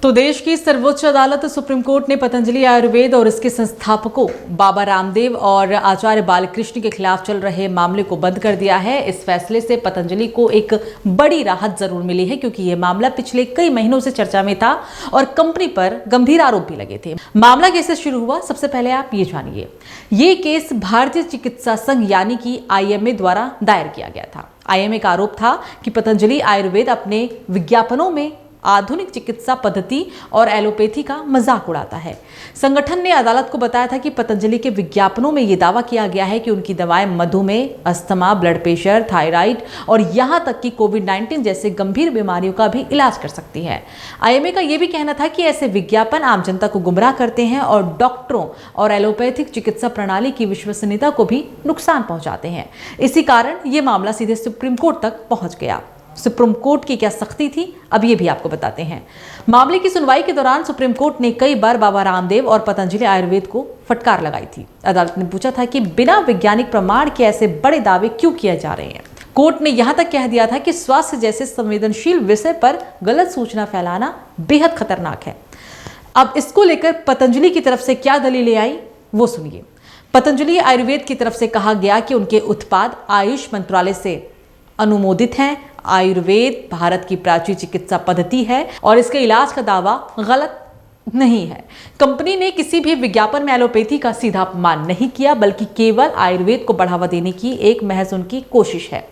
तो देश की सर्वोच्च अदालत सुप्रीम कोर्ट ने पतंजलि आयुर्वेद और इसके संस्थापकों बाबा रामदेव और आचार्य बालकृष्ण के खिलाफ चल रहे मामले को बंद कर दिया है। इस फैसले से पतंजलि को एक बड़ी राहत जरूर मिली है, क्योंकि यह मामला पिछले कई महीनों से चर्चा में था और कंपनी पर गंभीर आरोप भी लगे थे। मामला कैसे शुरू हुआ, सबसे पहले आप ये जानिए। ये केस भारतीय चिकित्सा संघ यानी कि IMA द्वारा दायर किया गया था। IMA का आरोप था कि पतंजलि आयुर्वेद अपने विज्ञापनों में आधुनिक चिकित्सा पद्धति और एलोपैथी का मजाक उड़ाता है। संगठन ने अदालत को बताया था कि पतंजलि के विज्ञापनों में यह दावा किया गया है कि उनकी दवाएं मधुमेह, अस्थमा, ब्लड प्रेशर, थायराइड और यहां तक कि कोविड-19 जैसे गंभीर बीमारियों का भी इलाज कर सकती है। IMA का यह भी कहना था कि ऐसे विज्ञापन आम जनता को गुमराह करते हैं और डॉक्टरों और एलोपैथिक चिकित्सा प्रणाली की विश्वसनीयता को भी नुकसान पहुंचाते हैं। इसी कारण यह मामला सीधे सुप्रीम कोर्ट तक पहुंच गया। सुप्रीम कोर्ट की क्या सख्ती थी, अब ये भी आपको बताते हैं। मामले की सुनवाई के दौरान सुप्रीम कोर्ट ने कई बार बाबा रामदेव और पतंजलि आयुर्वेद को फटकार लगाई थी। अदालत ने पूछा था कि बिना वैज्ञानिक प्रमाण के ऐसे बड़े दावे क्यों किए जा रहे हैं। कोर्ट ने यहां तक कह दिया था कि स्वास्थ्य जैसे संवेदनशील विषय पर गलत सूचना फैलाना बेहद खतरनाक है। अब इसको लेकर पतंजलि की तरफ से क्या दलीलें आई, वो सुनिए। पतंजलि आयुर्वेद की तरफ से कहा गया कि उनके उत्पाद आयुष मंत्रालय से अनुमोदित हैं। आयुर्वेद भारत की प्राचीन चिकित्सा पद्धति है और इसके इलाज का दावा गलत नहीं है। कंपनी ने किसी भी विज्ञापन में एलोपैथी का सीधा अपमान नहीं किया, बल्कि केवल आयुर्वेद को बढ़ावा देने की एक महज उनकी कोशिश है।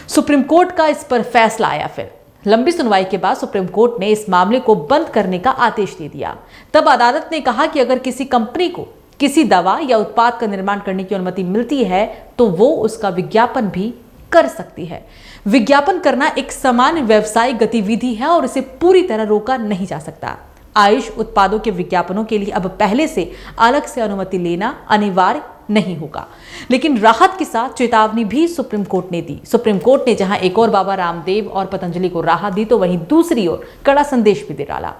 सुप्रीम कोर्ट का इस पर फैसला आया। फिर लंबी सुनवाई के बाद सुप्रीम कोर्ट ने इस मामले को बंद करने का आदेश दे दिया। तब अदालत ने कहा कि अगर किसी कंपनी को किसी दवा या उत्पाद का निर्माण करने की अनुमति मिलती है तो वो उसका विज्ञापन भी कर सकती है। विज्ञापन करना एक सामान्य व्यवसायिक गतिविधि है और इसे पूरी तरह रोका नहीं जा सकता। आयुष उत्पादों के विज्ञापनों के लिए अब पहले से अलग से अनुमति लेना अनिवार्य नहीं होगा। लेकिन राहत के साथ चेतावनी भी सुप्रीम कोर्ट ने दी। सुप्रीम कोर्ट ने जहां एक और बाबा रामदेव और पतंजलि को राहत दी, तो वहीं दूसरी ओर कड़ा संदेश भी दे डाला।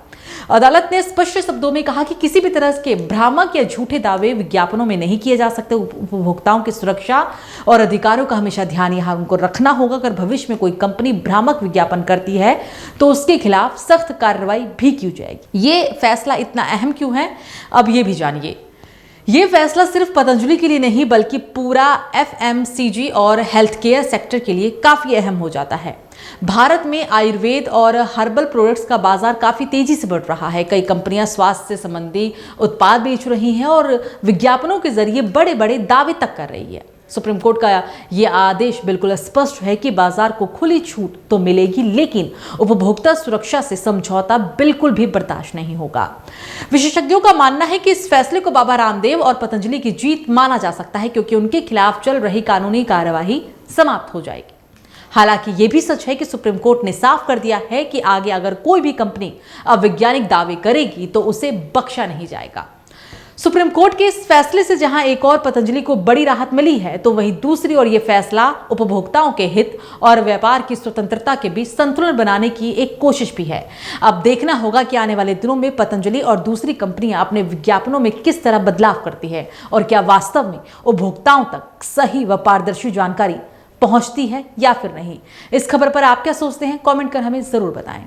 अदालत ने स्पष्ट शब्दों में कहा कि किसी भी तरह के भ्रामक या झूठे दावे विज्ञापनों में नहीं किए जा सकते। उपभोक्ताओं की सुरक्षा और अधिकारों का हमेशा ध्यान यहाँ उनको रखना होगा। अगर भविष्य में कोई कंपनी भ्रामक विज्ञापन करती है तो उसके खिलाफ सख्त कार्रवाई भी की जाएगी। ये फैसला इतना अहम क्यों है, अब ये भी जानिए। ये फैसला सिर्फ पतंजलि के लिए नहीं, बल्कि पूरा FMCG और हेल्थ केयर सेक्टर के लिए काफी अहम हो जाता है। भारत में आयुर्वेद और हर्बल प्रोडक्ट्स का बाजार काफी तेजी से बढ़ रहा है। कई कंपनियां स्वास्थ्य से संबंधी उत्पाद बेच रही हैं और विज्ञापनों के जरिए बड़े बड़े दावे तक कर रही है। सुप्रीम कोर्ट का यह आदेश बिल्कुल स्पष्ट है कि बाजार को खुली छूट तो मिलेगी, लेकिन उपभोक्ता सुरक्षा से समझौता बिल्कुल भी बर्दाश्त नहीं होगा। विशेषज्ञों का मानना है कि इस फैसले को बाबा रामदेव और पतंजलि की जीत माना जा सकता है, क्योंकि उनके खिलाफ चल रही कानूनी कार्यवाही समाप्त हो जाएगी। हालांकि यह भी सच है कि सुप्रीम कोर्ट ने साफ कर दिया है कि आगे अगर कोई भी कंपनी अवैज्ञानिक दावे करेगी तो उसे बख्शा नहीं जाएगा। सुप्रीम कोर्ट के इस फैसले से जहां एक और पतंजलि को बड़ी राहत मिली है, तो वहीं दूसरी ओर यह फैसला उपभोक्ताओं के हित और व्यापार की स्वतंत्रता के बीच संतुलन बनाने की एक कोशिश भी है। अब देखना होगा कि आने वाले दिनों में पतंजलि और दूसरी कंपनियां अपने विज्ञापनों में किस तरह बदलाव करती है और क्या वास्तव में उपभोक्ताओं तक सही व पारदर्शी जानकारी पहुंचती है या फिर नहीं। इस खबर पर आप क्या सोचते हैं, कमेंट कर हमें जरूर बताएं।